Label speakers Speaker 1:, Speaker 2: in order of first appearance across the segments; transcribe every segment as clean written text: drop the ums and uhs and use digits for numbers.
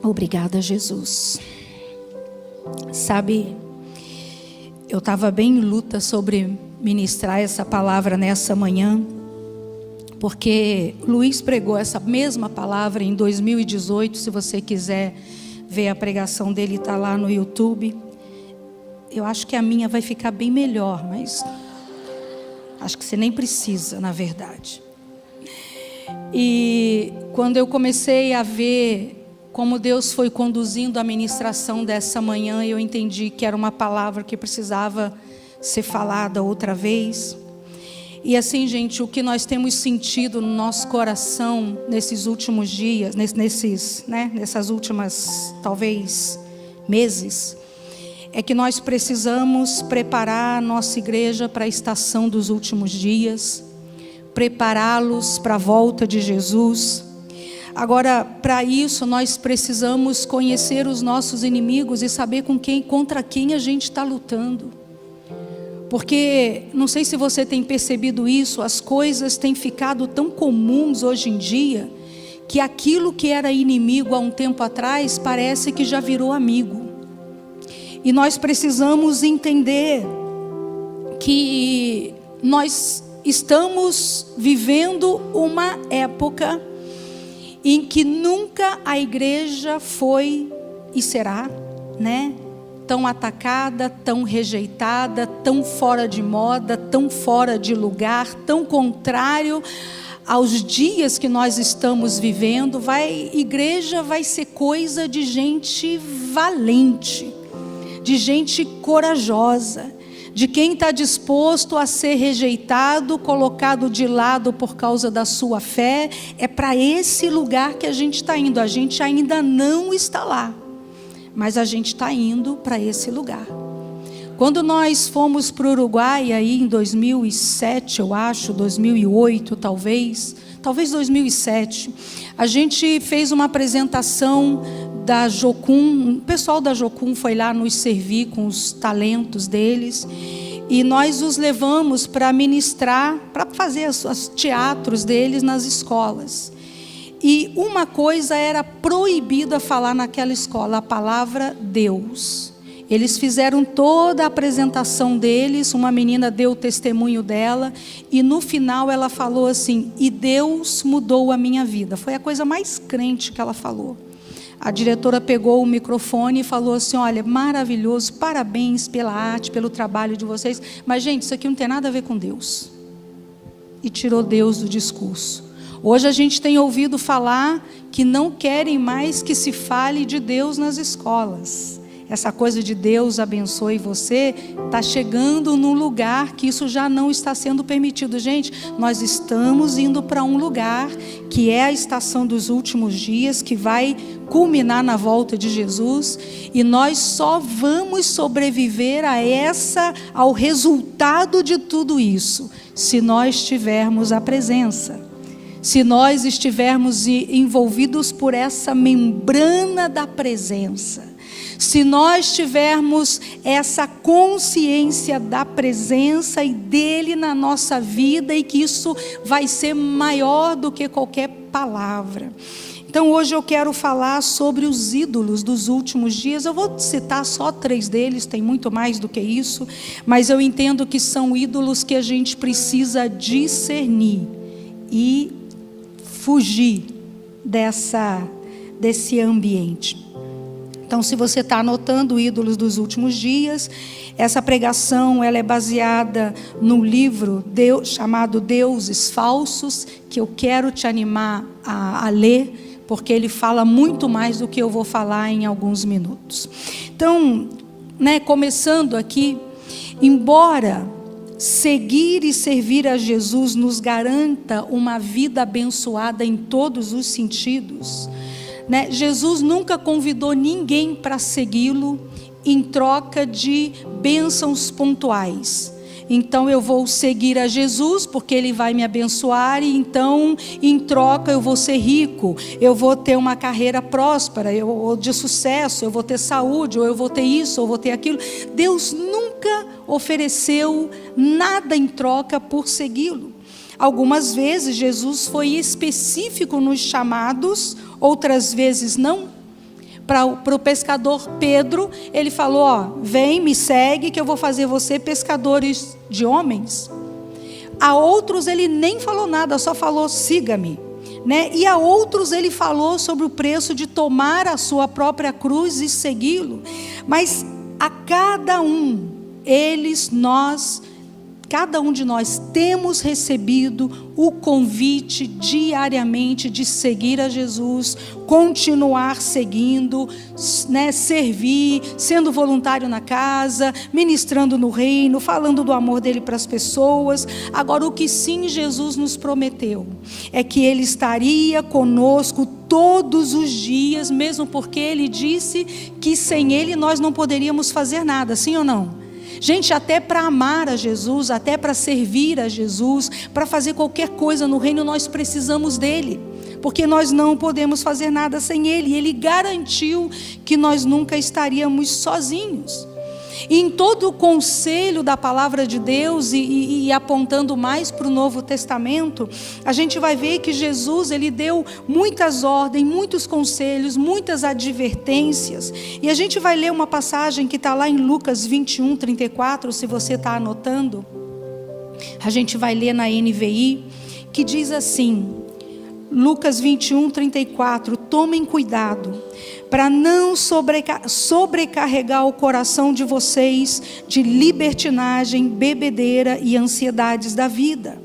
Speaker 1: Obrigada, Jesus. Sabe, eu estava bem em luta sobre ministrar essa palavra nessa manhã, porque Luiz pregou essa mesma palavra em 2018. Se você quiser ver a pregação dele, está lá no YouTube. Eu acho que a minha vai ficar bem melhor, mas acho que você nem precisa, na verdade. E quando eu comecei a ver como Deus foi conduzindo a ministração dessa manhã, eu entendi que era uma palavra que precisava ser falada outra vez. E assim, gente, o que nós temos sentido no nosso coração nesses últimos dias, nessas últimas, talvez, meses, é que nós precisamos preparar a nossa igreja para a estação dos últimos dias, prepará-los para a volta de Jesus. Agora, para isso, nós precisamos conhecer os nossos inimigos e saber contra quem a gente está lutando. Porque, não sei se você tem percebido isso, as coisas têm ficado tão comuns hoje em dia, que aquilo que era inimigo há um tempo atrás, parece que já virou amigo. E nós precisamos entender que nós estamos vivendo uma época em que nunca a igreja foi e será, tão atacada, tão rejeitada, tão fora de moda, tão fora de lugar, tão contrário aos dias que nós estamos vivendo. Igreja vai ser coisa de gente valente, de gente corajosa, de quem está disposto a ser rejeitado, colocado de lado por causa da sua fé. É para esse lugar que a gente está indo. A gente ainda não está lá, mas a gente está indo para esse lugar. Quando nós fomos para o Uruguai, aí em 2007, eu acho, 2008 talvez 2007, a gente fez uma apresentação da Jocum. O pessoal da Jocum foi lá nos servir com os talentos deles, e nós os levamos para ministrar, para fazer os teatros deles nas escolas. E uma coisa era proibida falar naquela escola: a palavra Deus. Eles fizeram toda a apresentação deles, uma menina deu o testemunho dela, e no final ela falou assim: e Deus mudou a minha vida. Foi a coisa mais crente que ela falou. A diretora pegou o microfone e falou assim: olha, maravilhoso, parabéns pela arte, pelo trabalho de vocês, mas gente, isso aqui não tem nada a ver com Deus. E tirou Deus do discurso. Hoje a gente tem ouvido falar que não querem mais que se fale de Deus nas escolas. Essa coisa de Deus abençoe você, está chegando num lugar que isso já não está sendo permitido. Gente, nós estamos indo para um lugar que é a estação dos últimos dias, que vai culminar na volta de Jesus, e nós só vamos sobreviver ao resultado de tudo isso, se nós tivermos a presença. Se nós estivermos envolvidos por essa membrana da presença, se nós tivermos essa consciência da presença e dele na nossa vida, e que isso vai ser maior do que qualquer palavra. Então hoje eu quero falar sobre os ídolos dos últimos dias. Eu vou citar só 3 deles, tem muito mais do que isso, mas eu entendo que são ídolos que a gente precisa discernir e fugir desse ambiente. Então, se você está anotando ídolos dos últimos dias, essa pregação ela é baseada no livro chamado Deuses Falsos, que eu quero te animar a ler, porque ele fala muito mais do que eu vou falar em alguns minutos. Então, começando aqui, embora seguir e servir a Jesus nos garanta uma vida abençoada em todos os sentidos, Jesus nunca convidou ninguém para segui-lo em troca de bênçãos pontuais. Então eu vou seguir a Jesus porque Ele vai me abençoar, e então em troca eu vou ser rico, eu vou ter uma carreira próspera, ou de sucesso, eu vou ter saúde, ou eu vou ter isso, ou vou ter aquilo. Deus nunca ofereceu nada em troca por segui-lo. Algumas vezes Jesus foi específico nos chamados, outras vezes não. para o pescador Pedro, ele falou: ó, vem, me segue, que eu vou fazer você pescadores de homens. A outros ele nem falou nada, só falou: siga-me, né? E a outros ele falou sobre o preço de tomar a sua própria cruz e segui-lo. Mas a cada um, cada um de nós temos recebido o convite diariamente de seguir a Jesus, continuar seguindo, né, servir, sendo voluntário na casa, ministrando no reino, falando do amor dele para as pessoas. Agora, o que sim Jesus nos prometeu é que ele estaria conosco todos os dias, mesmo porque ele disse que sem ele nós não poderíamos fazer nada, sim ou não? Gente, até para amar a Jesus, até para servir a Jesus, para fazer qualquer coisa no reino, nós precisamos dele, porque nós não podemos fazer nada sem ele. Ele garantiu que nós nunca estaríamos sozinhos. E em todo o conselho da palavra de Deus e apontando mais para o Novo Testamento, a gente vai ver que Jesus, ele deu muitas ordens, muitos conselhos, muitas advertências. E a gente vai ler uma passagem que está lá em Lucas 21, 34, se você está anotando. A gente vai ler na NVI, que diz assim, Lucas 21, 34, tomem cuidado para não sobrecarregar o coração de vocês de libertinagem, bebedeira e ansiedades da vida.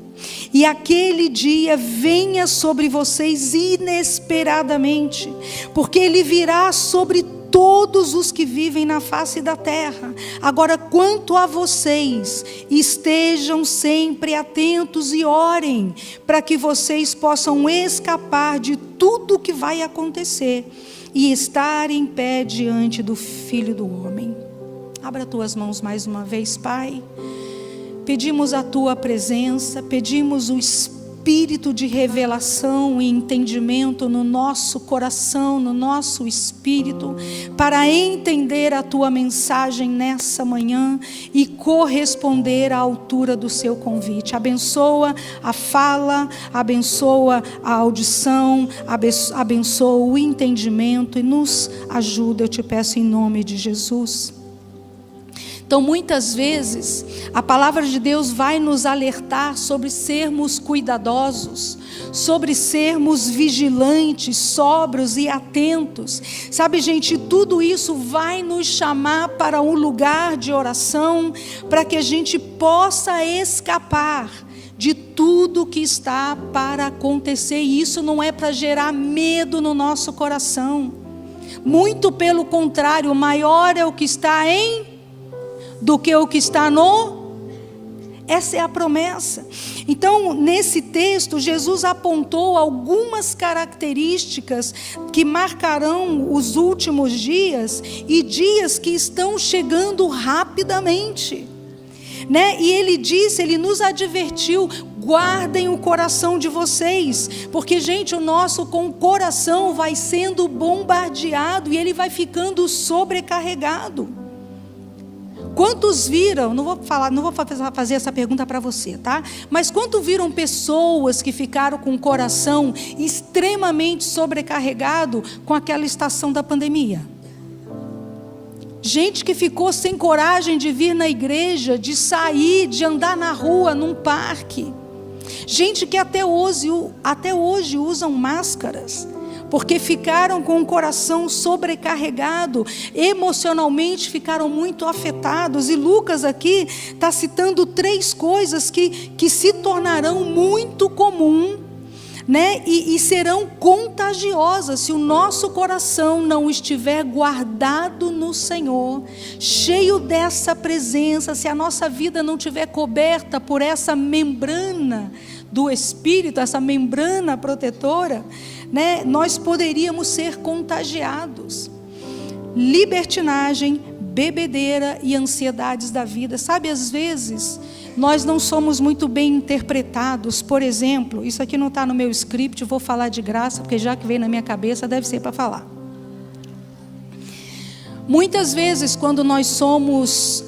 Speaker 1: E aquele dia venha sobre vocês inesperadamente, porque ele virá sobre todos os que vivem na face da terra. Agora, quanto a vocês, estejam sempre atentos e orem, para que vocês possam escapar de tudo que vai acontecer e estar em pé diante do Filho do Homem. Abra tuas mãos mais uma vez, Pai. Pedimos a tua presença, pedimos o espírito de revelação e entendimento no nosso coração, no nosso espírito, para entender a tua mensagem nessa manhã e corresponder à altura do seu convite. Abençoa a fala, abençoa a audição, abençoa o entendimento e nos ajuda, eu te peço em nome de Jesus. Então, muitas vezes, a palavra de Deus vai nos alertar sobre sermos cuidadosos, sobre sermos vigilantes, sóbrios e atentos. Sabe, gente, tudo isso vai nos chamar para um lugar de oração, para que a gente possa escapar de tudo que está para acontecer. E isso não é para gerar medo no nosso coração. Muito pelo contrário, maior é o que está do que o que está essa é a promessa. Então, nesse texto, Jesus apontou algumas características que marcarão os últimos dias e dias que estão chegando rapidamente, né? E ele nos advertiu: guardem o coração de vocês, porque, gente, o nosso coração vai sendo bombardeado e ele vai ficando sobrecarregado. Quantos viram, não vou fazer essa pergunta para você, tá? Mas quantos viram pessoas que ficaram com o coração extremamente sobrecarregado com aquela estação da pandemia? Gente que ficou sem coragem de vir na igreja, de sair, de andar na rua, num parque. Gente que até hoje usam máscaras, porque ficaram com o coração sobrecarregado, emocionalmente ficaram muito afetados. E Lucas aqui está citando 3 coisas que se tornarão muito comum, né? E serão contagiosas se o nosso coração não estiver guardado no Senhor, cheio dessa presença, se a nossa vida não estiver coberta por essa membrana do Espírito, essa membrana protetora, né, nós poderíamos ser contagiados. Libertinagem, bebedeira e ansiedades da vida. Sabe, às vezes nós não somos muito bem interpretados. Por exemplo, isso aqui não está no meu script, vou falar de graça, porque já que veio na minha cabeça, deve ser para falar. Muitas vezes, quando nós somos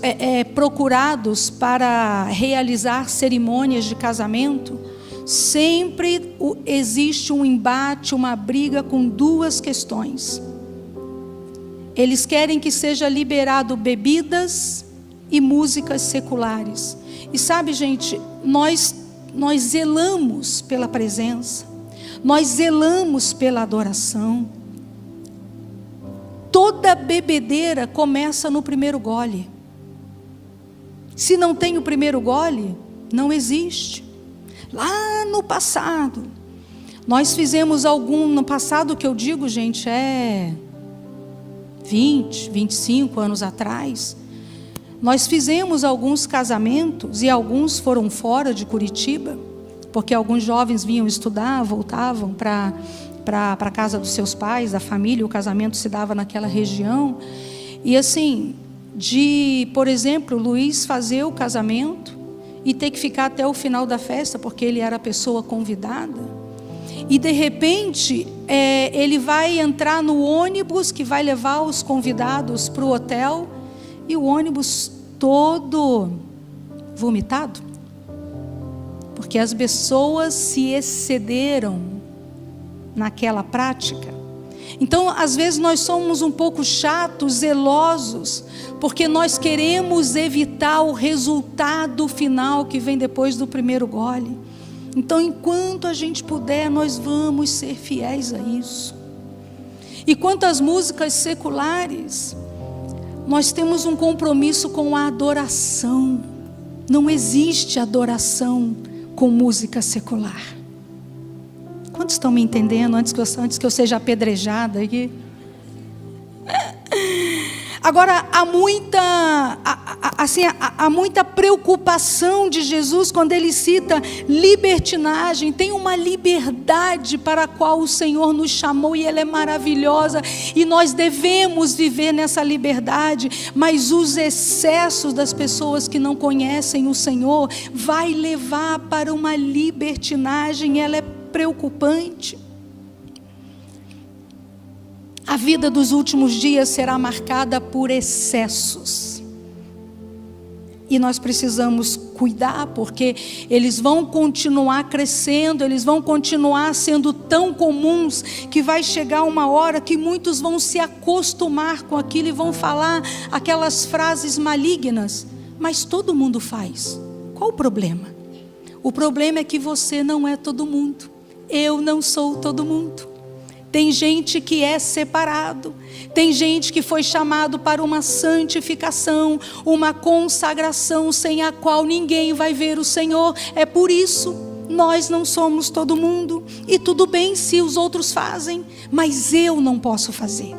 Speaker 1: procurados para realizar cerimônias de casamento, sempre existe um embate, uma briga com 2 questões. Eles querem que seja liberado bebidas e músicas seculares. E sabe, gente, nós zelamos pela presença, nós zelamos pela adoração. Toda bebedeira começa no primeiro gole. Se não tem o primeiro gole, não existe. Lá no passado, nós fizemos no passado que eu digo, gente, 20, 25 anos atrás, nós fizemos alguns casamentos e alguns foram fora de Curitiba, porque alguns jovens vinham estudar, voltavam para a casa dos seus pais, da família, o casamento se dava naquela região. E assim, por exemplo, Luiz fazer o casamento e ter que ficar até o final da festa, porque ele era a pessoa convidada, e de repente ele vai entrar no ônibus que vai levar os convidados para o hotel, e o ônibus todo vomitado, porque as pessoas se excederam naquela prática. Então, às vezes nós somos um pouco chatos, zelosos, porque nós queremos evitar o resultado final que vem depois do primeiro gole. Então, enquanto a gente puder, nós vamos ser fiéis a isso. E quanto às músicas seculares, nós temos um compromisso com a adoração. Não existe adoração com música secular. Quantos estão me entendendo antes que eu seja apedrejada aqui? Agora, há muita preocupação de Jesus quando ele cita libertinagem. Tem uma liberdade para a qual o Senhor nos chamou e ela é maravilhosa. E nós devemos viver nessa liberdade. Mas os excessos das pessoas que não conhecem o Senhor vai levar para uma libertinagem. Ela é preocupante. A vida dos últimos dias será marcada por excessos. E nós precisamos cuidar, porque eles vão continuar crescendo, eles vão continuar sendo tão comuns, que vai chegar uma hora que muitos vão se acostumar com aquilo e vão falar aquelas frases malignas. Mas todo mundo faz. Qual o problema? O problema é que você não é todo mundo. Eu não sou todo mundo. Tem gente que é separado, tem gente que foi chamado para uma santificação, uma consagração sem a qual ninguém vai ver o Senhor. É por isso, nós não somos todo mundo. E tudo bem se os outros fazem, mas eu não posso fazer.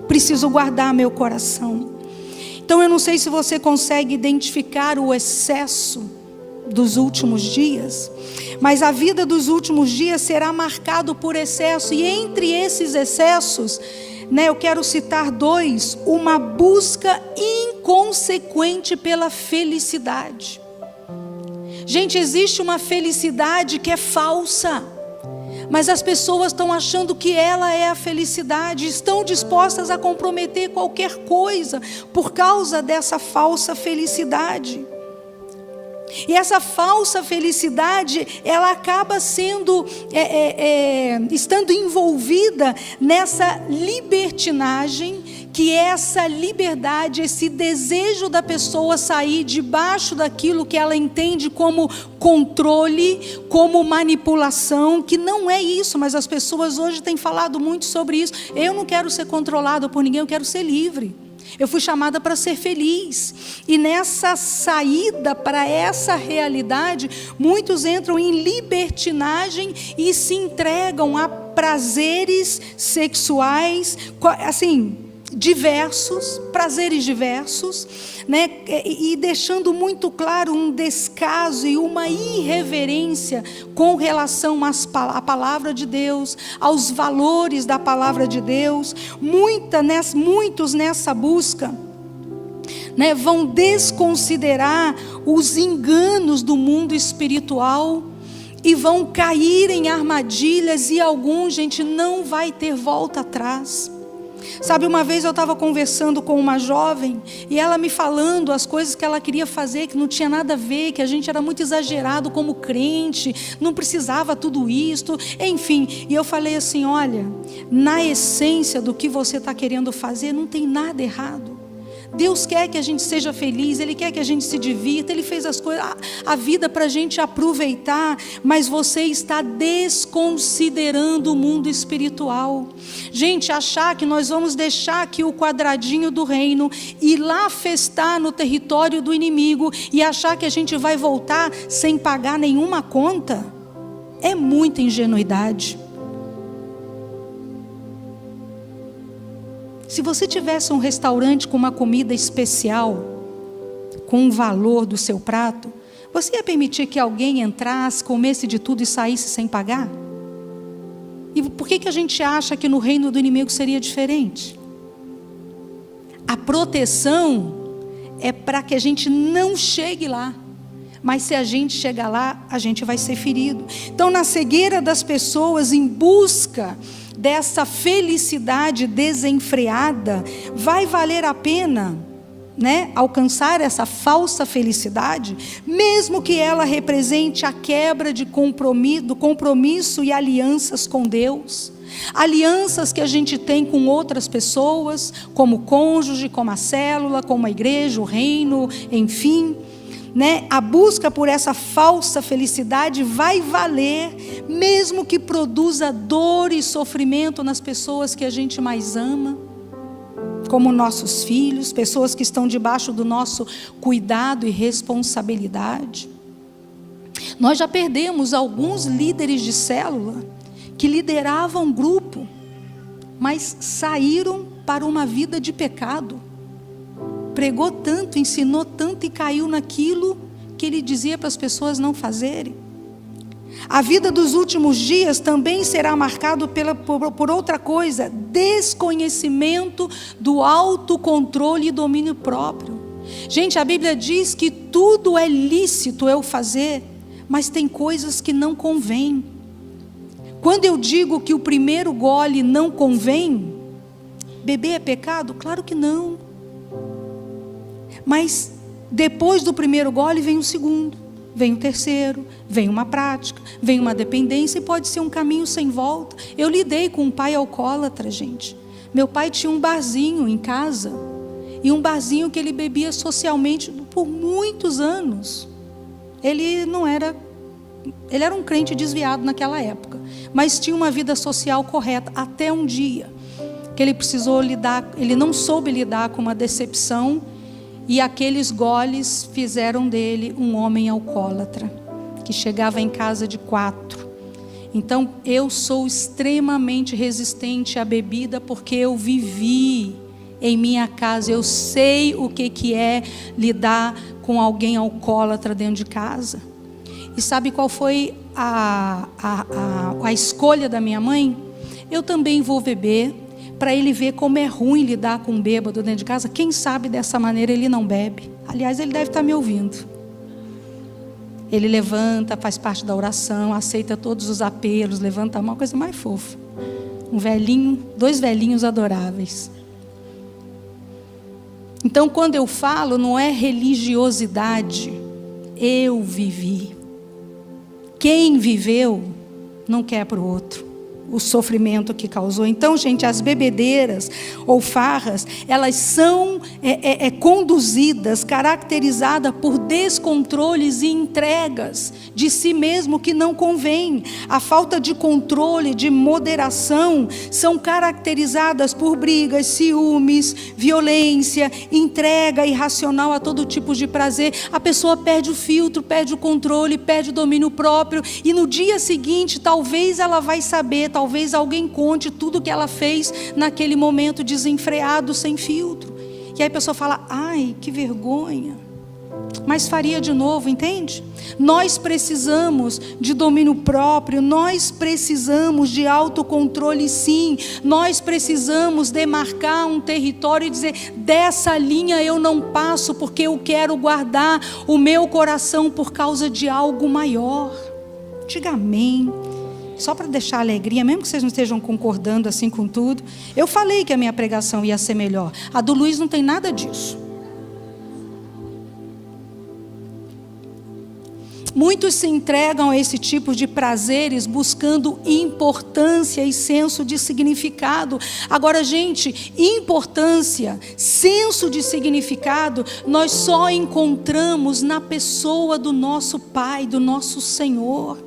Speaker 1: Preciso guardar meu coração. Então eu não sei se você consegue identificar o excesso dos últimos dias, mas a vida dos últimos dias será marcado por excesso, e entre esses excessos, eu quero citar 2, uma busca inconsequente pela felicidade. Gente, existe uma felicidade que é falsa, mas as pessoas estão achando que ela é a felicidade, estão dispostas a comprometer qualquer coisa por causa dessa falsa felicidade. E essa falsa felicidade, ela acaba estando envolvida nessa libertinagem, que é essa liberdade, esse desejo da pessoa sair debaixo daquilo que ela entende como controle, como manipulação, que não é isso, mas as pessoas hoje têm falado muito sobre isso. Eu não quero ser controlado por ninguém, eu quero ser livre. Eu fui chamada para ser feliz. E nessa saída para essa realidade, muitos entram em libertinagem e se entregam a prazeres sexuais, assim, diversos, prazeres diversos, e deixando muito claro um descaso e uma irreverência com relação à palavra de Deus, aos valores da palavra de Deus. Muitos nessa busca, vão desconsiderar os enganos do mundo espiritual e vão cair em armadilhas, e alguns, gente, não vai ter volta atrás. Sabe, uma vez eu estava conversando com uma jovem e ela me falando as coisas que ela queria fazer, que não tinha nada a ver, que a gente era muito exagerado como crente, não precisava tudo isto, enfim. E eu falei assim, olha, na essência do que você está querendo fazer, não tem nada errado. Deus quer que a gente seja feliz, Ele quer que a gente se divirta, Ele fez as coisas, a vida para a gente aproveitar, mas você está desconsiderando o mundo espiritual. Gente, achar que nós vamos deixar aqui o quadradinho do reino, ir lá festar no território do inimigo, e achar que a gente vai voltar sem pagar nenhuma conta, é muita ingenuidade. Se você tivesse um restaurante com uma comida especial, com o valor do seu prato, você ia permitir que alguém entrasse, comesse de tudo e saísse sem pagar? E por que a gente acha que no reino do inimigo seria diferente? A proteção é para que a gente não chegue lá. Mas se a gente chegar lá, a gente vai ser ferido. Então, na cegueira das pessoas, em busca dessa felicidade desenfreada, vai valer a pena, né, alcançar essa falsa felicidade, mesmo que ela represente a quebra do compromisso e alianças com Deus. Alianças que a gente tem com outras pessoas, como cônjuge, como a célula, como a igreja, o reino, enfim. Né? A busca por essa falsa felicidade vai valer, mesmo que produza dor e sofrimento nas pessoas que a gente mais ama, como nossos filhos, pessoas que estão debaixo do nosso cuidado e responsabilidade. Nós já perdemos alguns líderes de célula que lideravam um grupo, mas saíram para uma vida de pecado. Pregou tanto, ensinou tanto e caiu naquilo que ele dizia para as pessoas não fazerem. A vida dos últimos dias também será marcado por outra coisa: desconhecimento do autocontrole e domínio próprio. Gente, a Bíblia diz que tudo é lícito eu fazer, mas tem coisas que não convém. Quando eu digo que o primeiro gole não convém, beber é pecado? Claro que não. Mas depois do primeiro gole vem o segundo, vem o terceiro, vem uma prática, vem uma dependência e pode ser um caminho sem volta. Eu lidei com um pai alcoólatra, gente. Meu pai tinha um barzinho em casa, e um barzinho que ele bebia socialmente por muitos anos. Ele era um crente desviado naquela época, mas tinha uma vida social correta, até um dia que ele não soube lidar com uma decepção, e aqueles goles fizeram dele um homem alcoólatra, que chegava em casa de 4. Então, eu sou extremamente resistente à bebida, porque eu vivi em minha casa. Eu sei o que é lidar com alguém alcoólatra dentro de casa. E sabe qual foi a escolha da minha mãe? Eu também vou beber, para ele ver como é ruim lidar com um bêbado dentro de casa. Quem sabe dessa maneira ele não bebe. Aliás, ele deve estar me ouvindo. Ele levanta, faz parte da oração, aceita todos os apelos, levanta a mão, coisa mais fofa. Um velhinho, 2 velhinhos adoráveis. Então, quando eu falo, não é religiosidade. Eu vivi. Quem viveu não quer para o outro o sofrimento que causou. Então, gente, as bebedeiras ou farras, elas são conduzidas, caracterizadas por descontroles e entregas de si mesmo que não convém. A falta de controle, de moderação, são caracterizadas por brigas, ciúmes, violência, entrega irracional a todo tipo de prazer. A pessoa perde o filtro, perde o controle, perde o domínio próprio, e no dia seguinte, talvez ela vai saber, talvez alguém conte tudo que ela fez naquele momento desenfreado, sem filtro. E aí a pessoa fala, ai, que vergonha. Mas faria de novo, entende? Nós precisamos de domínio próprio, nós precisamos de autocontrole, sim. Nós precisamos demarcar um território e dizer, dessa linha eu não passo, porque eu quero guardar o meu coração por causa de algo maior. Diga amém. só para deixar alegria, mesmo que vocês não estejam concordando assim com tudo, eu falei que a minha pregação ia ser melhor. A do Luiz não tem nada disso. Muitos se entregam a esse tipo de prazeres buscando importância e senso de significado. Agora, gente, importância, senso de significado, nós só encontramos na pessoa do nosso Pai, do nosso Senhor.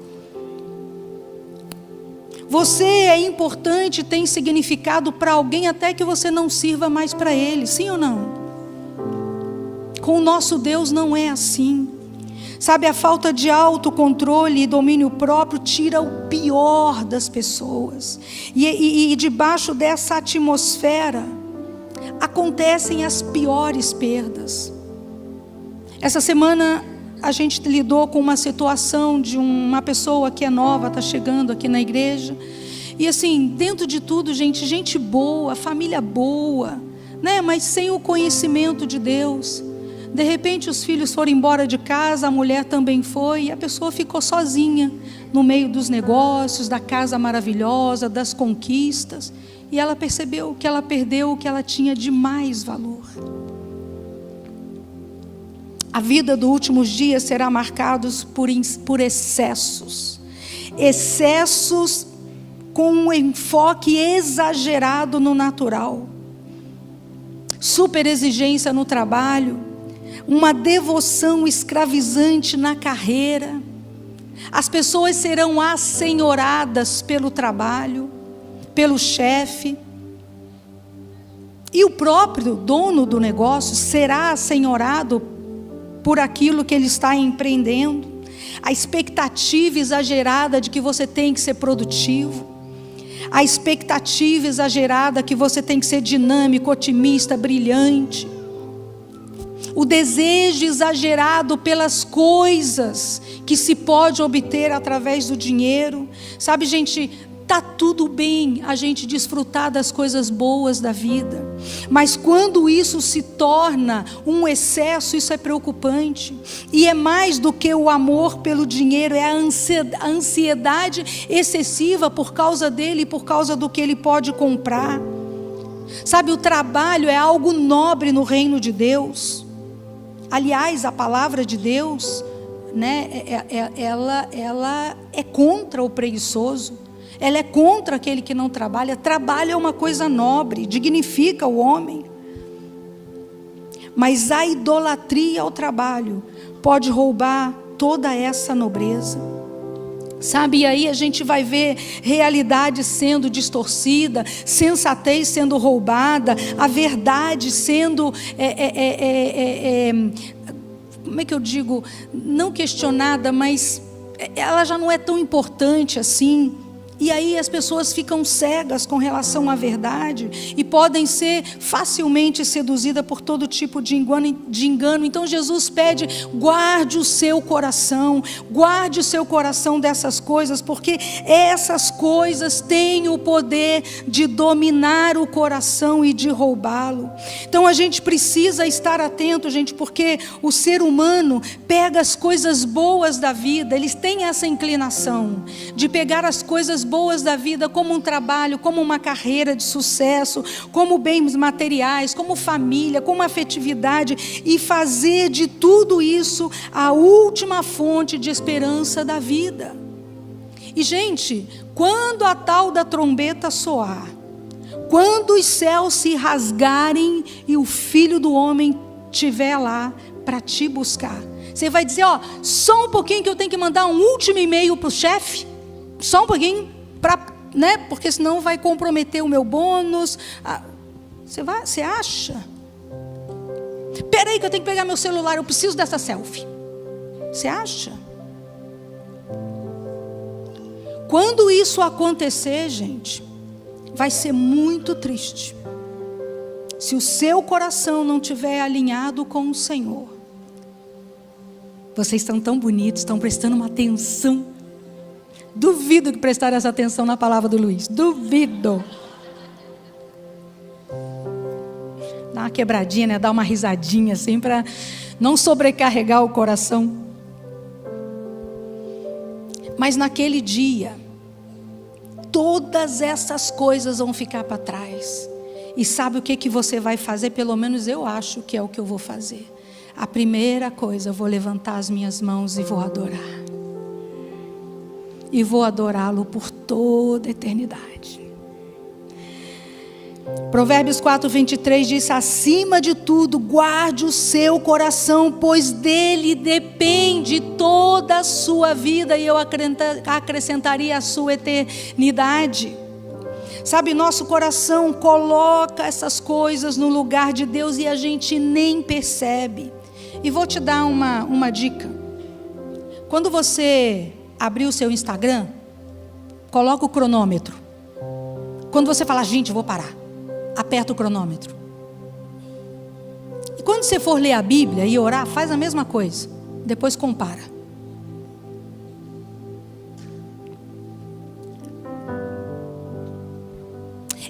Speaker 1: Você é importante, tem significado para alguém até que você não sirva mais para Ele, sim ou não? Com o nosso Deus não é assim. Sabe, a falta de autocontrole e domínio próprio tira o pior das pessoas. E debaixo dessa atmosfera acontecem as piores perdas. Essa semana a gente lidou com uma situação de uma pessoa que é nova, está chegando aqui na igreja. E assim, dentro de tudo, gente boa, família boa, né? Mas sem o conhecimento de Deus. De repente os filhos foram embora de casa, a mulher também foi, e a pessoa ficou sozinha no meio dos negócios, da casa maravilhosa, das conquistas, e ela percebeu que ela perdeu o que ela tinha de mais valor. A vida dos últimos dias será marcada por excessos com um enfoque exagerado no natural, super exigência no trabalho, uma devoção escravizante na carreira. As pessoas serão assenhoradas pelo trabalho, pelo chefe, e o próprio dono do negócio será assenhorado por aquilo que ele está empreendendo. A expectativa exagerada de que você tem que ser produtivo, a expectativa exagerada que você tem que ser dinâmico, otimista, brilhante, o desejo exagerado pelas coisas que se pode obter através do dinheiro. Sabe, gente, está tudo bem a gente desfrutar das coisas boas da vida, mas quando isso se torna um excesso, isso é preocupante. E é mais do que o amor pelo dinheiro, é a ansiedade excessiva por causa dele e por causa do que ele pode comprar. Sabe, o trabalho é algo nobre no reino de Deus. Aliás, a palavra de Deus, né, ela é contra o preguiçoso, ela é contra aquele que não trabalha. Trabalho é uma coisa nobre, dignifica o homem. Mas a idolatria ao trabalho pode roubar toda essa nobreza. Sabe, e aí a gente vai ver realidade sendo distorcida, sensatez sendo roubada, a verdade sendo, como é que eu digo, não questionada, mas ela já não é tão importante assim. E aí as pessoas ficam cegas com relação à verdade e podem ser facilmente seduzidas por todo tipo de engano. Então Jesus pede: guarde o seu coração dessas coisas, porque essas coisas têm o poder de dominar o coração e de roubá-lo. Então a gente precisa estar atento, gente, porque o ser humano pega as coisas boas da vida, eles têm essa inclinação de pegar as coisas boas da vida, como um trabalho, como uma carreira de sucesso, como bens materiais, como família, como afetividade, e fazer de tudo isso a última fonte de esperança da vida. E gente, quando a tal da trombeta soar, quando os céus se rasgarem e o Filho do Homem estiver lá para te buscar, você vai dizer: ó, só um pouquinho que eu tenho que mandar um último e-mail para o chefe, só um pouquinho, né? Porque senão vai comprometer o meu bônus. Você acha? Peraí que eu tenho que pegar meu celular, eu preciso dessa selfie. Você acha? Quando isso acontecer, gente, vai ser muito triste. Se o seu coração não estiver alinhado com o Senhor. Vocês estão tão bonitos, estão prestando uma atenção. Duvido que prestaram essa atenção na palavra do Luiz. Duvido. Dá uma quebradinha, né? Dá uma risadinha assim para não sobrecarregar o coração. Mas naquele dia, todas essas coisas vão ficar para trás. E sabe o que você vai fazer? Pelo menos eu acho que é o que eu vou fazer. A primeira coisa, eu vou levantar as minhas mãos e vou adorar. E vou adorá-lo por toda a eternidade. Provérbios 4:23 diz: acima de tudo, guarde o seu coração, pois dele depende toda a sua vida, e eu acrescentaria a sua eternidade. Sabe, nosso coração coloca essas coisas no lugar de Deus e a gente nem percebe. E vou te dar uma dica. Quando você abrir o seu Instagram, coloca o cronômetro. Quando você falar, gente, vou parar, aperta o cronômetro. E quando você for ler a Bíblia e orar, faz a mesma coisa. Depois compara.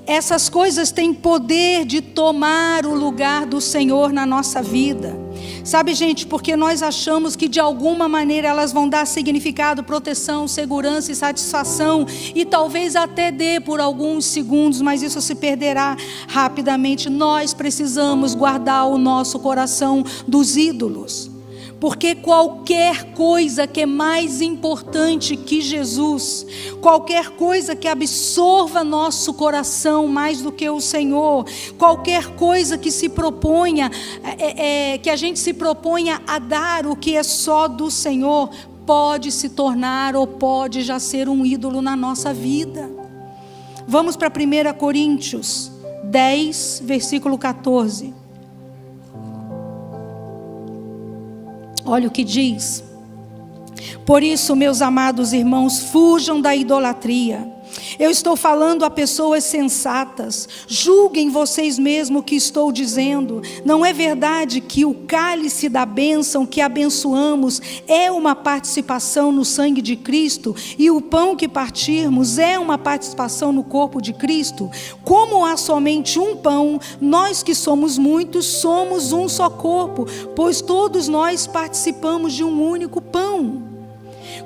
Speaker 1: Essas coisas têm poder de tomar o lugar do Senhor na nossa vida. Sabe, gente, porque nós achamos que de alguma maneira elas vão dar significado, proteção, segurança e satisfação, e talvez até dê por alguns segundos, mas isso se perderá rapidamente. Nós precisamos guardar o nosso coração dos ídolos, porque qualquer coisa que é mais importante que Jesus, qualquer coisa que absorva nosso coração mais do que o Senhor, qualquer coisa que se proponha, que a gente se proponha a dar o que é só do Senhor, pode se tornar ou pode já ser um ídolo na nossa vida. Vamos para 1 Coríntios 10, versículo 14. Olha o que diz: por isso, meus amados irmãos, fujam da idolatria. Eu estou falando a pessoas sensatas. Julguem vocês mesmos o que estou dizendo. Não é verdade que o cálice da bênção que abençoamos é uma participação no sangue de Cristo, e o pão que partirmos é uma participação no corpo de Cristo? Como há somente um pão, nós que somos muitos somos um só corpo, pois todos nós participamos de um único pão.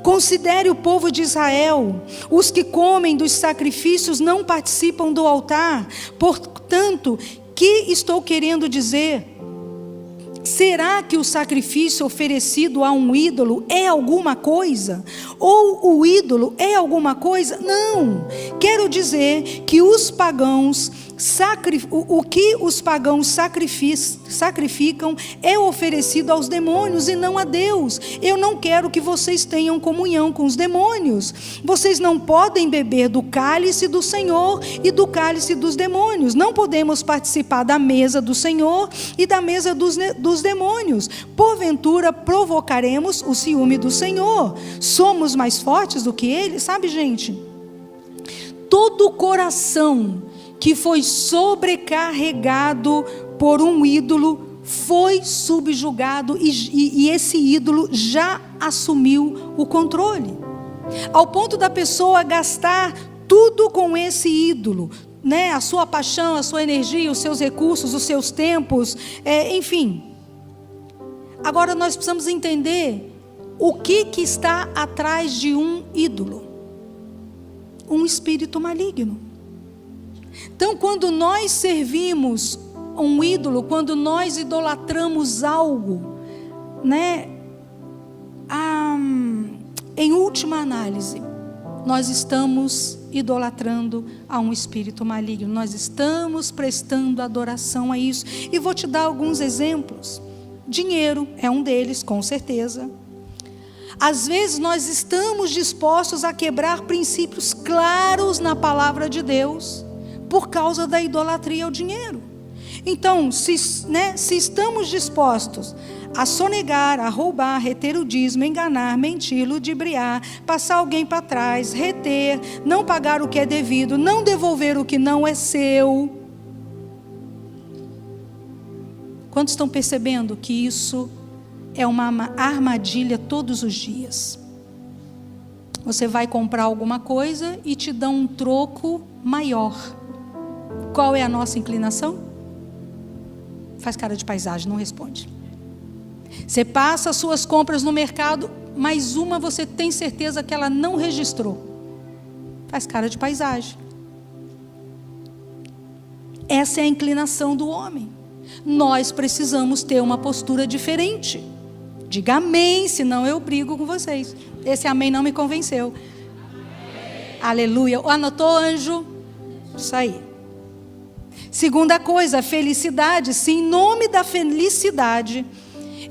Speaker 1: Considere o povo de Israel: os que comem dos sacrifícios não participam do altar. Portanto, que estou querendo dizer? Será que o sacrifício oferecido a um ídolo é alguma coisa? Ou o ídolo é alguma coisa? Não. Quero dizer que os pagãos o que os pagãos sacrificam é oferecido aos demônios e não a Deus. Eu não quero que vocês tenham comunhão com os demônios. Vocês não podem beber do cálice do Senhor e do cálice dos demônios. Não podemos participar da mesa do Senhor e da mesa dos demônios. Porventura provocaremos o ciúme do Senhor? Somos mais fortes do que ele? Sabe, gente, todo coração que foi sobrecarregado por um ídolo foi subjugado, e esse ídolo já assumiu o controle, ao ponto da pessoa gastar tudo com esse ídolo, né? A sua paixão, a sua energia, os seus recursos, os seus tempos, enfim. Agora nós precisamos entender o que está atrás de um ídolo: um espírito maligno. Então, quando nós servimos um ídolo, quando nós idolatramos algo, né? Em última análise, nós estamos idolatrando a um espírito maligno. Nós estamos prestando adoração a isso. E vou te dar alguns exemplos. Dinheiro é um deles, com certeza. Às vezes nós estamos dispostos a quebrar princípios claros na palavra de Deus por causa da idolatria ao dinheiro. Então, se estamos dispostos a sonegar, a roubar, reter o dízimo, enganar, mentir, ludibriar, passar alguém para trás, reter, não pagar o que é devido, não devolver o que não é seu. Quantos estão percebendo que isso é uma armadilha todos os dias? Você vai comprar alguma coisa e te dão um troco maior. Qual é a nossa inclinação? Faz cara de paisagem, não responde. Você passa as suas compras no mercado, mais uma você tem certeza que ela não registrou. faz cara de paisagem. Essa é a inclinação do homem. Nós precisamos ter uma postura diferente. Diga amém, senão eu brigo com vocês. Esse amém não me convenceu. Amém. Aleluia. Anotou, anjo? Isso aí. Segunda coisa, felicidade. Se em nome da felicidade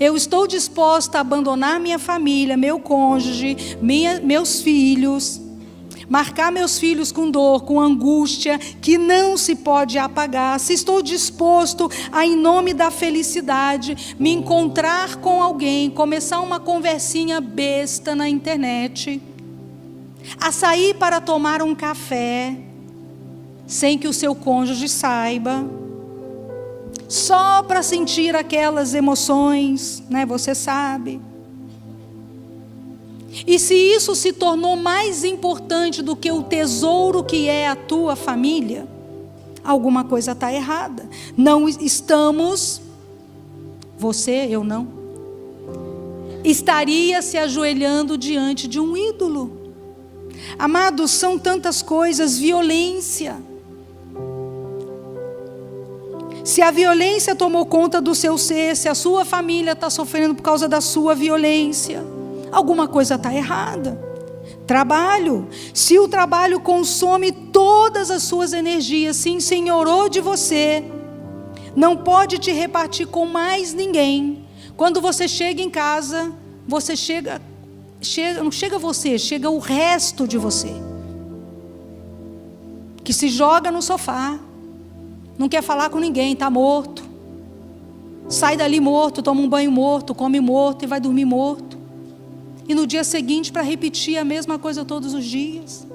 Speaker 1: eu estou disposta a abandonar minha família, meu cônjuge, meus filhos, marcar meus filhos com dor, com angústia, que não se pode apagar, se estou disposto a, em nome da felicidade, me encontrar com alguém, começar uma conversinha besta na internet, a sair para tomar um café, sem que o seu cônjuge saiba, só para sentir aquelas emoções, né? Você sabe. E se isso se tornou mais importante do que o tesouro que é a tua família, alguma coisa está errada. Não estamos, você, eu não, estaria se ajoelhando diante de um ídolo. Amados, são tantas coisas, violência. Se a violência tomou conta do seu ser, se a sua família está sofrendo por causa da sua violência, alguma coisa está errada. Trabalho. Se o trabalho consome todas as suas energias, se ensenhorou de você, não pode te repartir com mais ninguém. Quando você chega em casa, você não chega você, chega o resto de você, que se joga no sofá, não quer falar com ninguém, está morto, sai dali morto, toma um banho morto, come morto e vai dormir morto. E no dia seguinte para repetir a mesma coisa todos os dias.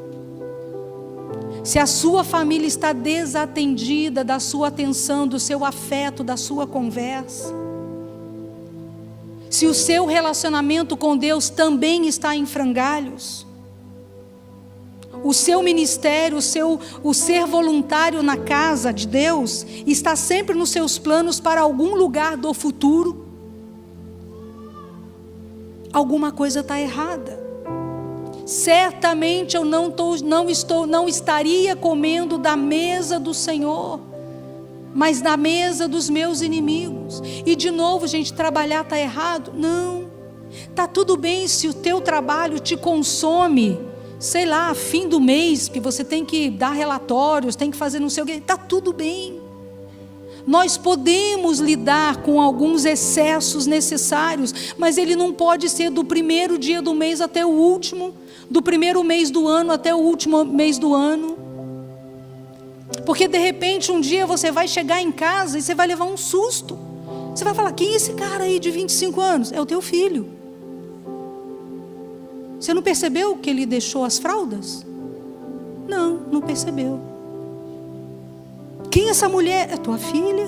Speaker 1: Se a sua família está desatendida da sua atenção, do seu afeto, da sua conversa, se o seu relacionamento com Deus também está em frangalhos, o seu ministério, o ser voluntário na casa de Deus está sempre nos seus planos para algum lugar do futuro, alguma coisa está errada. Certamente eu não estaria comendo da mesa do Senhor, mas na mesa dos meus inimigos. E de novo, gente, trabalhar está errado? Não, está tudo bem se o teu trabalho te consome, sei lá, fim do mês, que você tem que dar relatórios, tem que fazer não sei o que, está tudo bem. Nós podemos lidar com alguns excessos necessários, mas ele não pode ser do primeiro dia do mês até o último, do primeiro mês do ano até o último mês do ano. Porque de repente um dia você vai chegar em casa e você vai levar um susto. Você vai falar, quem é esse cara aí de 25 anos? É o teu filho. Você não percebeu que ele deixou as fraldas? Não percebeu. Quem é essa mulher? É tua filha.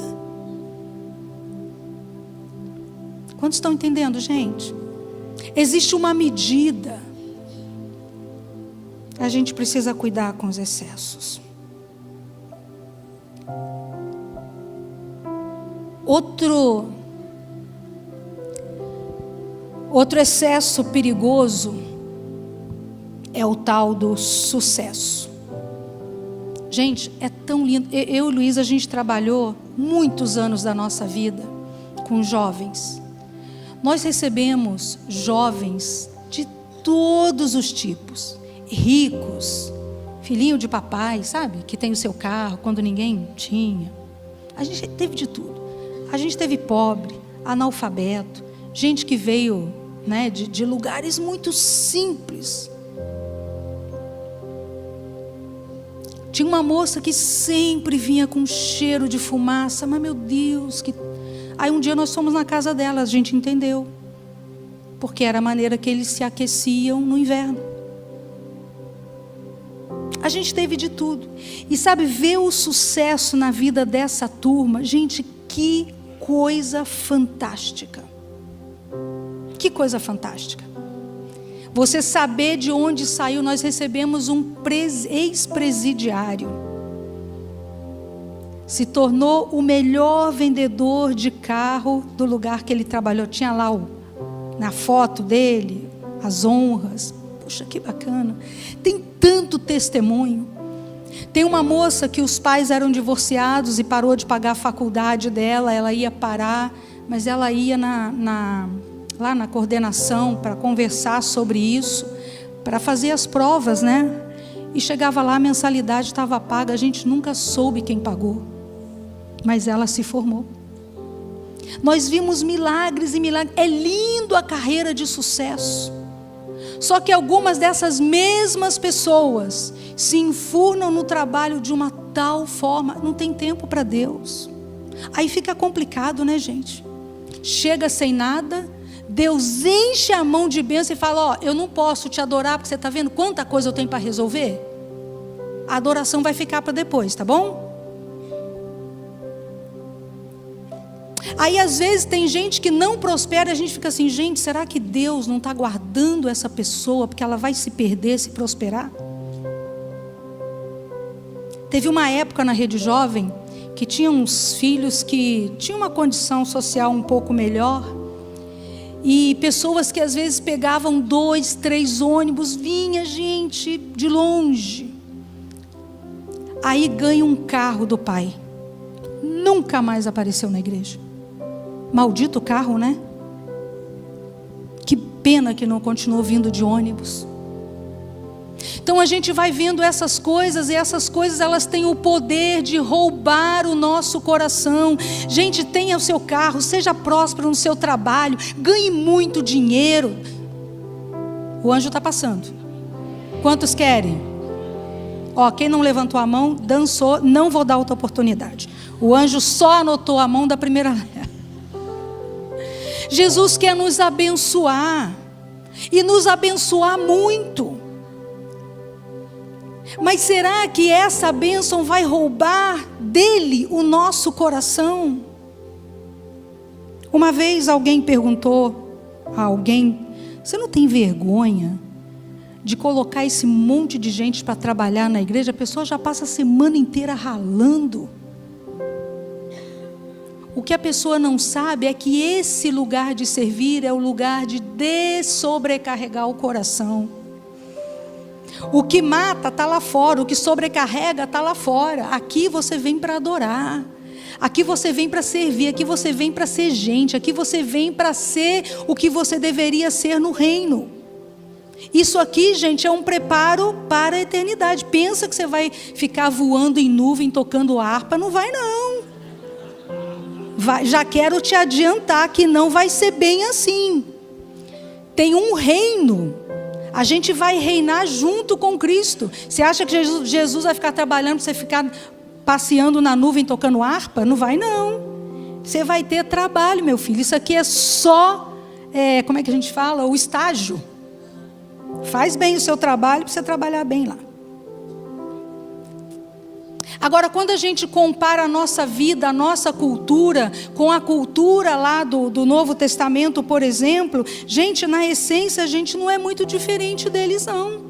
Speaker 1: Quantos estão entendendo, gente? Existe uma medida. A gente precisa cuidar com os excessos. Outro excesso perigoso é o tal do sucesso. Gente, é tão lindo. Eu e Luísa, a gente trabalhou muitos anos da nossa vida com jovens. Nós recebemos jovens de todos os tipos. Ricos, filhinho de papai, sabe? Que tem o seu carro quando ninguém tinha. A gente teve de tudo. A gente teve pobre, analfabeto, gente que veio, né, de lugares muito simples. Tinha uma moça que sempre vinha com cheiro de fumaça, mas meu Deus, Aí um dia nós fomos na casa dela, a gente entendeu, porque era a maneira que eles se aqueciam no inverno. A gente teve de tudo. E sabe, ver o sucesso na vida dessa turma, gente, que coisa fantástica. Que coisa fantástica. Você saber de onde saiu. Nós recebemos um ex-presidiário. Se tornou o melhor vendedor de carro do lugar que ele trabalhou. Tinha lá na foto dele as honras. Poxa, que bacana. Tem tanto testemunho. Tem uma moça que os pais eram divorciados e parou de pagar a faculdade dela, ela ia parar, mas ela ia lá na coordenação para conversar sobre isso, para fazer as provas, né? E chegava lá, a mensalidade estava paga, a gente nunca soube quem pagou, mas ela se formou. Nós vimos milagres e milagres, é lindo a carreira de sucesso. Só que algumas dessas mesmas pessoas se enfurnam no trabalho de uma tal forma, não tem tempo para Deus. Aí fica complicado, né, gente? Chega sem nada, Deus enche a mão de bênção e fala: ó, eu não posso te adorar porque você está vendo quanta coisa eu tenho para resolver. A adoração vai ficar para depois, tá bom? Aí às vezes tem gente que não prospera e a gente fica assim: gente, será que Deus não está guardando essa pessoa porque ela vai se perder se prosperar? Teve uma época na Rede Jovem que tinha uns filhos que tinham uma condição social um pouco melhor, e pessoas que às vezes pegavam 2, 3 ônibus, vinha gente de longe, aí ganha um carro do pai, nunca mais apareceu na igreja. Maldito carro, né? Que pena que não continuou vindo de ônibus. Então a gente vai vendo essas coisas, e essas coisas elas têm o poder de roubar o nosso coração. Gente, tenha o seu carro, seja próspero no seu trabalho, ganhe muito dinheiro. O anjo está passando. Quantos querem? Ó, quem não levantou a mão, dançou, não vou dar outra oportunidade. O anjo só anotou a mão da primeira. Jesus quer nos abençoar, e nos abençoar muito. Mas será que essa bênção vai roubar dele o nosso coração? Uma vez alguém perguntou a alguém: você não tem vergonha de colocar esse monte de gente para trabalhar na igreja? A pessoa já passa a semana inteira ralando. O que a pessoa não sabe é que esse lugar de servir é o lugar de dessobrecarregar o coração. O que mata está lá fora, o que sobrecarrega está lá fora. Aqui você vem para adorar, aqui você vem para servir, aqui você vem para ser gente, aqui você vem para ser o que você deveria ser no reino. Isso aqui, gente, é um preparo para a eternidade. Pensa que você vai ficar voando em nuvem, tocando harpa? Não vai não. Já quero te adiantar que não vai ser bem assim. Tem um reino. A gente vai reinar junto com Cristo. Você acha que Jesus vai ficar trabalhando para você ficar passeando na nuvem tocando harpa? Não vai não. Você vai ter trabalho, meu filho. Isso aqui é só, como é que a gente fala? O estágio. Faz bem o seu trabalho para você trabalhar bem lá. Agora, quando a gente compara a nossa vida, a nossa cultura, com a cultura lá do Novo Testamento, por exemplo, gente, na essência, a gente não é muito diferente deles, não.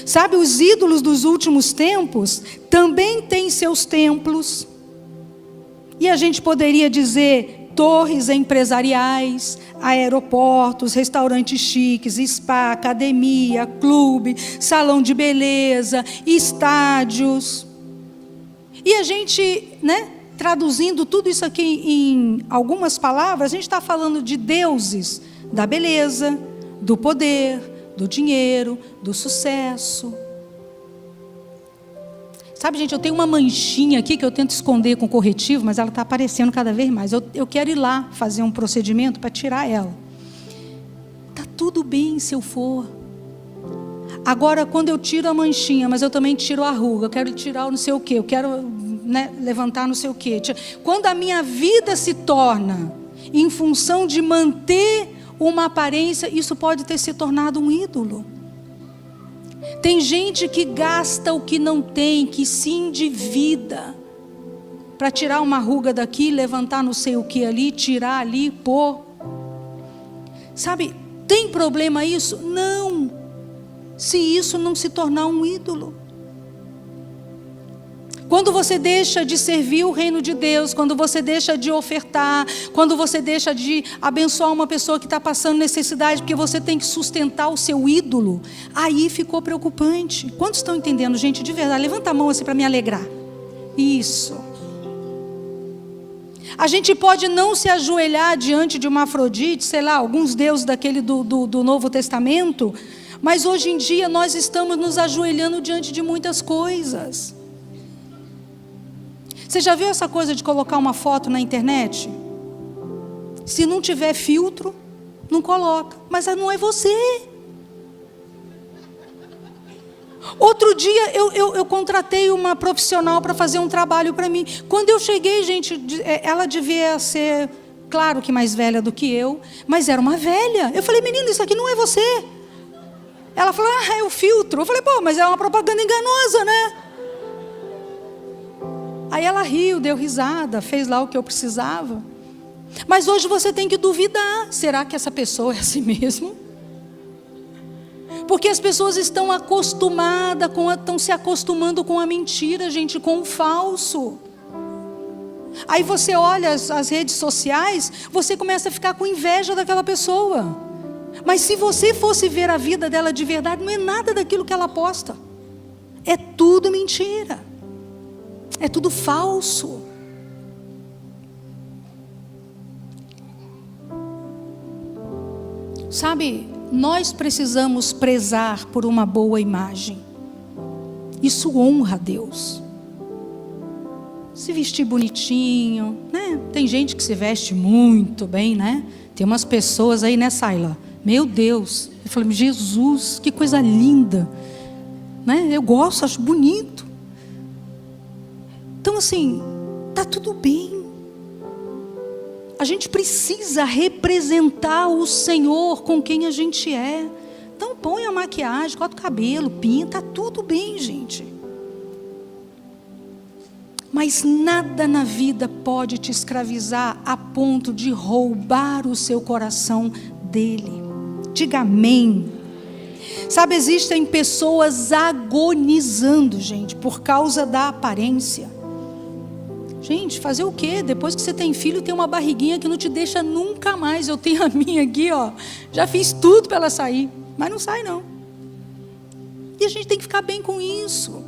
Speaker 1: Sabe, os ídolos dos últimos tempos também têm seus templos. E a gente poderia dizer torres empresariais, aeroportos, restaurantes chiques, spa, academia, clube, salão de beleza, estádios. E a gente, traduzindo tudo isso aqui em algumas palavras, a gente está falando de deuses da beleza, do poder, do dinheiro, do sucesso. Sabe, gente, eu tenho uma manchinha aqui que eu tento esconder com corretivo, mas ela está aparecendo cada vez mais. Eu quero ir lá fazer um procedimento para tirar ela. Está tudo bem se eu for. Agora, quando eu tiro a manchinha, mas eu também tiro a ruga, eu quero tirar o não sei o quê, eu quero levantar não sei o quê. Quando a minha vida se torna em função de manter uma aparência, isso pode ter se tornado um ídolo. Tem gente que gasta o que não tem, que se endivida para tirar uma ruga daqui, levantar não sei o que ali, tirar ali, pôr. Sabe, tem problema isso? Não. Se isso não se tornar um ídolo. Quando você deixa de servir o reino de Deus, quando você deixa de ofertar, quando você deixa de abençoar uma pessoa que está passando necessidade, porque você tem que sustentar o seu ídolo, aí ficou preocupante. Quantos estão entendendo, gente? De verdade, levanta a mão assim para me alegrar. Isso. A gente pode não se ajoelhar diante de uma Afrodite, sei lá, alguns deuses daquele do Novo Testamento, mas hoje em dia nós estamos nos ajoelhando diante de muitas coisas. Você já viu essa coisa de colocar uma foto na internet? Se não tiver filtro, não coloca. Mas não é você. Outro dia eu contratei uma profissional para fazer um trabalho para mim. Quando eu cheguei, gente, ela devia ser, claro que mais velha do que eu, mas era uma velha. Eu falei, menina, isso aqui não é você. Ela falou, é o filtro. Eu falei, pô, mas é uma propaganda enganosa, né? Aí ela riu, deu risada, fez lá o que eu precisava. Mas hoje você tem que duvidar. Será que essa pessoa é assim mesmo? Porque as pessoas estão acostumadas, estão se acostumando com a mentira, gente, com o falso. Aí você olha as redes sociais, você começa a ficar com inveja daquela pessoa. Mas se você fosse ver a vida dela de verdade, não é nada daquilo que ela posta. É tudo mentira. É tudo falso. Sabe, nós precisamos prezar por uma boa imagem. Isso honra a Deus. Se vestir bonitinho, né? Tem gente que se veste muito bem, né? Tem umas pessoas aí, né, Saila? Meu Deus, eu falei, Jesus, que coisa linda, né? Eu gosto, acho bonito. Então assim, está tudo bem. A gente precisa representar o Senhor com quem a gente é. Então põe a maquiagem, corta o cabelo, pinta, está tudo bem, gente. Mas nada na vida pode te escravizar a ponto de roubar o seu coração dele. Diga amém. Sabe, existem pessoas agonizando, gente, por causa da aparência. Gente, fazer o quê? Depois que você tem filho, tem uma barriguinha que não te deixa nunca mais. Eu tenho a minha aqui, ó. Já fiz tudo para ela sair, mas não sai não. E a gente tem que ficar bem com isso.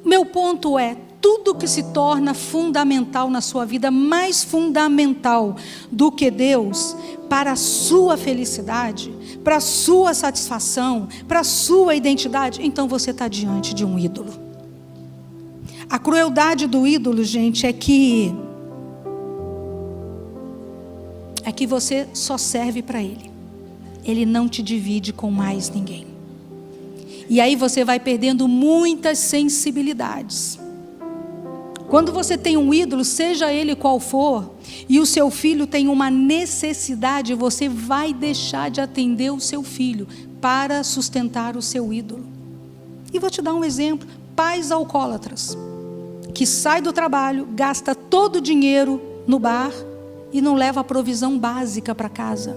Speaker 1: Meu ponto é, tudo que se torna fundamental na sua vida, mais fundamental do que Deus, para a sua felicidade, para a sua satisfação, para a sua identidade, então você está diante de um ídolo. A crueldade do ídolo, gente, é que você só serve para ele. Ele não te divide com mais ninguém. E aí você vai perdendo muitas sensibilidades. Quando você tem um ídolo, seja ele qual for, e o seu filho tem uma necessidade, você vai deixar de atender o seu filho para sustentar o seu ídolo. E vou te dar um exemplo: pais alcoólatras, que sai do trabalho, gasta todo o dinheiro no bar e não leva a provisão básica para casa.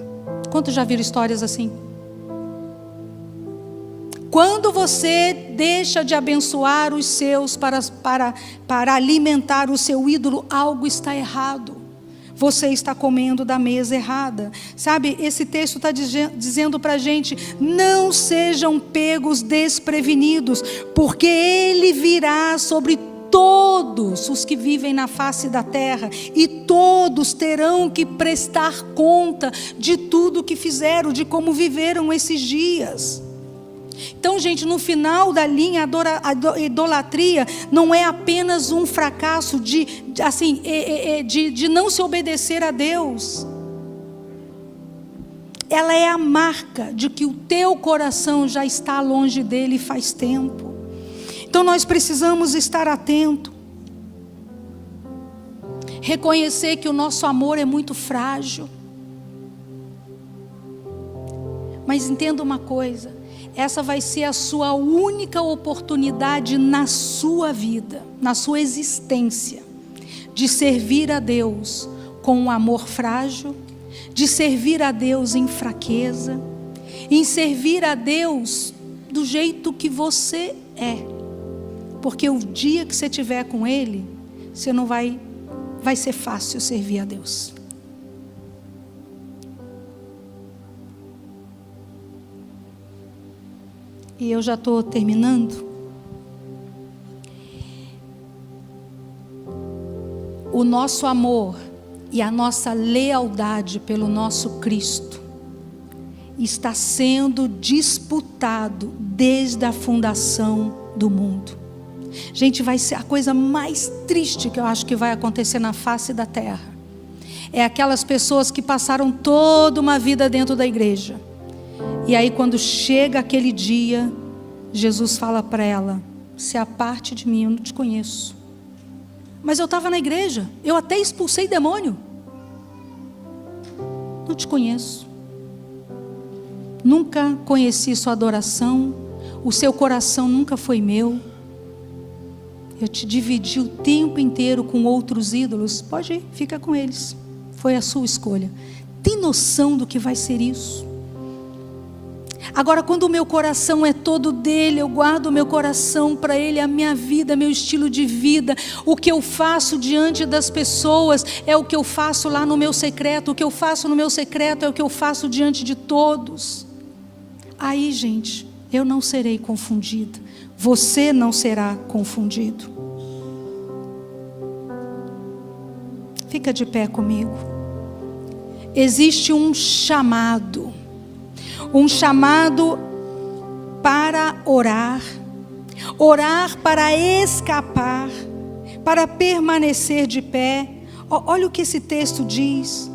Speaker 1: Quantos já viram histórias assim? Quando você deixa de abençoar os seus para alimentar o seu ídolo, algo está errado. Você está comendo da mesa errada. Sabe, esse texto está dizendo para a gente: não sejam pegos desprevenidos, porque Ele virá sobre todos os que vivem na face da terra, e todos terão que prestar conta de tudo que fizeram, de como viveram esses dias. Então, gente, no final da linha, a idolatria não é apenas um fracasso de não se obedecer a Deus. Ela é a marca de que o teu coração já está longe dele faz tempo. Então nós precisamos estar atentos. Reconhecer que o nosso amor é muito frágil. Mas entenda uma coisa: essa vai ser a sua única oportunidade na sua vida, na sua existência, de servir a Deus com um amor frágil, de servir a Deus em fraqueza, em servir a Deus do jeito que você é. Porque o dia que você estiver com Ele, você não vai ser fácil servir a Deus. E eu já estou terminando. O nosso amor e a nossa lealdade pelo nosso Cristo está sendo disputado desde a fundação do mundo. Gente, vai ser a coisa mais triste que eu acho que vai acontecer na face da terra. É aquelas pessoas que passaram toda uma vida dentro da igreja. E aí quando chega aquele dia, Jesus fala para ela: se aparte de mim, eu não te conheço. Mas eu estava na igreja, eu até expulsei demônio. Não te conheço. Nunca conheci sua adoração, o seu coração nunca foi meu. Eu te dividi o tempo inteiro com outros ídolos. Pode ir, fica com eles. Foi a sua escolha. Tem noção do que vai ser isso? Agora, quando o meu coração é todo dele, eu guardo o meu coração para ele, a minha vida, meu estilo de vida, o que eu faço diante das pessoas é o que eu faço lá no meu secreto, o que eu faço no meu secreto é o que eu faço diante de todos. Aí, gente, eu não serei confundida, você não será confundido. Fica de pé comigo. Existe um chamado para orar para escapar, para permanecer de pé. Olha o que esse texto diz: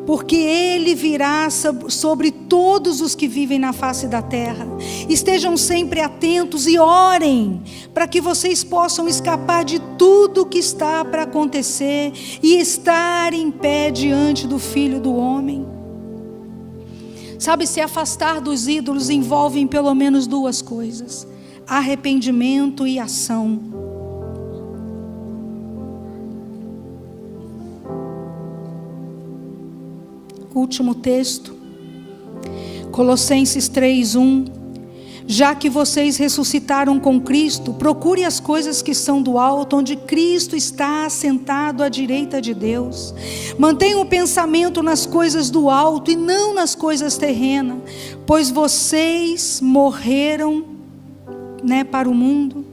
Speaker 1: porque Ele virá sobre todos os que vivem na face da terra. Estejam sempre atentos e orem, para que vocês possam escapar de tudo que está para acontecer e estar em pé diante do Filho do Homem. Sabe, se afastar dos ídolos envolve pelo menos duas coisas: arrependimento e ação. Último texto, Colossenses 3:1. Já que vocês ressuscitaram com Cristo, procure as coisas que são do alto, onde Cristo está assentado à direita de Deus. Mantenham o pensamento nas coisas do alto e não nas coisas terrenas, pois vocês morreram, para o mundo,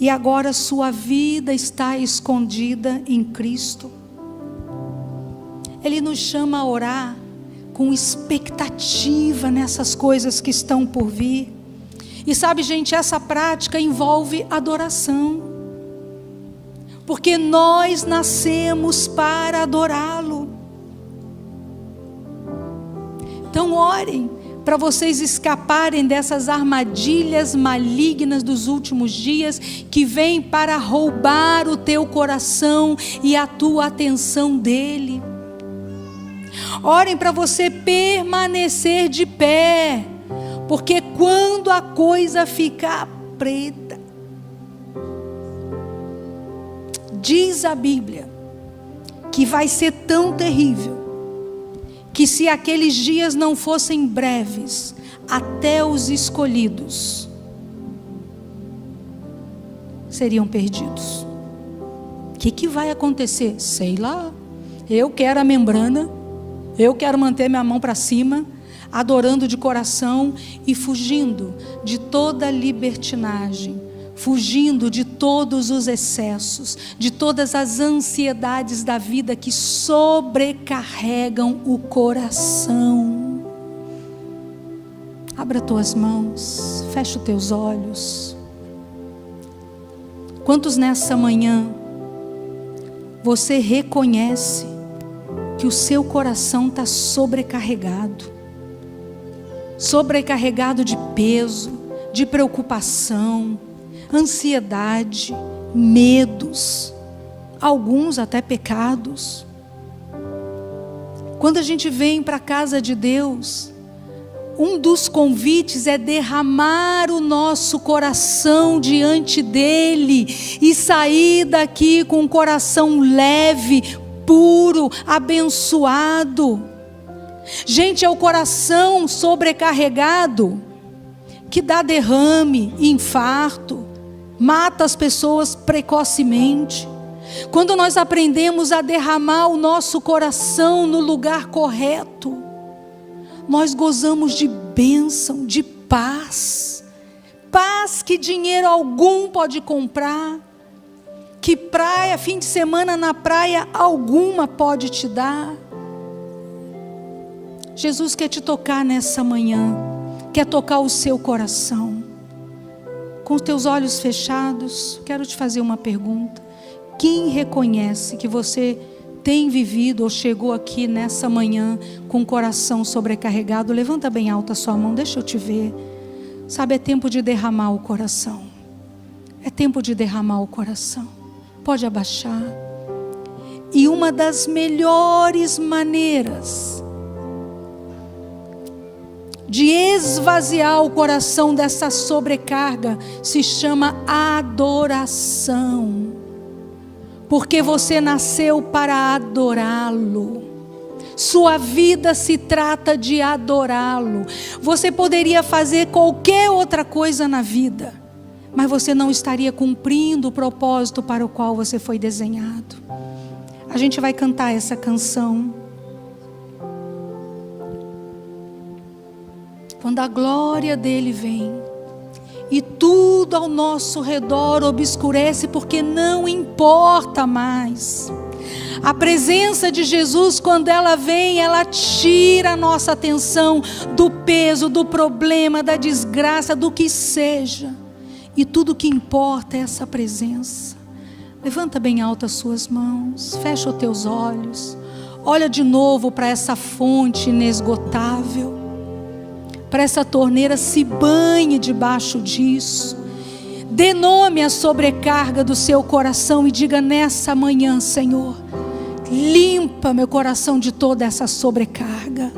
Speaker 1: e agora sua vida está escondida em Cristo. Ele nos chama a orar com expectativa nessas coisas que estão por vir. E sabe, gente, essa prática envolve adoração, porque nós nascemos para adorá-lo. Então orem para vocês escaparem dessas armadilhas malignas dos últimos dias, que vêm para roubar o teu coração e a tua atenção dele. Orem para você permanecer de pé, porque quando a coisa ficar preta, diz a Bíblia que vai ser tão terrível, que se aqueles dias não fossem breves, até os escolhidos seriam perdidos. O que vai acontecer? Sei lá. Eu quero a membrana, eu quero manter minha mão para cima, adorando de coração e fugindo de toda libertinagem, fugindo de todos os excessos, de todas as ansiedades da vida que sobrecarregam o coração. Abra tuas mãos, fecha os teus olhos. Quantos nessa manhã você reconhece que o seu coração está sobrecarregado de peso, de preocupação, ansiedade, medos, alguns até pecados? Quando a gente vem para a casa de Deus, um dos convites é derramar o nosso coração diante dele e sair daqui com um coração leve, puro, abençoado. Gente, é o coração sobrecarregado que dá derrame, infarto, mata as pessoas precocemente. Quando nós aprendemos a derramar o nosso coração no lugar correto, nós gozamos de bênção, de paz. Paz que dinheiro algum pode comprar, que praia, fim de semana na praia alguma pode te dar. Jesus quer te tocar nessa manhã, quer tocar o seu coração. Com os teus olhos fechados, quero te fazer uma pergunta. Quem reconhece que você tem vivido ou chegou aqui nessa manhã com o coração sobrecarregado? Levanta bem alta a sua mão, deixa eu te ver. Sabe, é tempo de derramar o coração. É tempo de derramar o coração. Pode abaixar. E uma das melhores maneiras de esvaziar o coração dessa sobrecarga se chama adoração. Porque você nasceu para adorá-lo. Sua vida se trata de adorá-lo. Você poderia fazer qualquer outra coisa na vida, mas você não estaria cumprindo o propósito para o qual você foi desenhado. A gente vai cantar essa canção. Quando a glória dele vem e tudo ao nosso redor obscurece, porque não importa mais. A presença de Jesus, quando ela vem, ela tira a nossa atenção do peso, do problema, da desgraça, do que seja. E tudo que importa é essa presença. Levanta bem alto as suas mãos, fecha os teus olhos, olha de novo para essa fonte inesgotável, para essa torneira, se banhe debaixo disso. Dê nome à sobrecarga do seu coração e diga nessa manhã: Senhor, limpa meu coração de toda essa sobrecarga.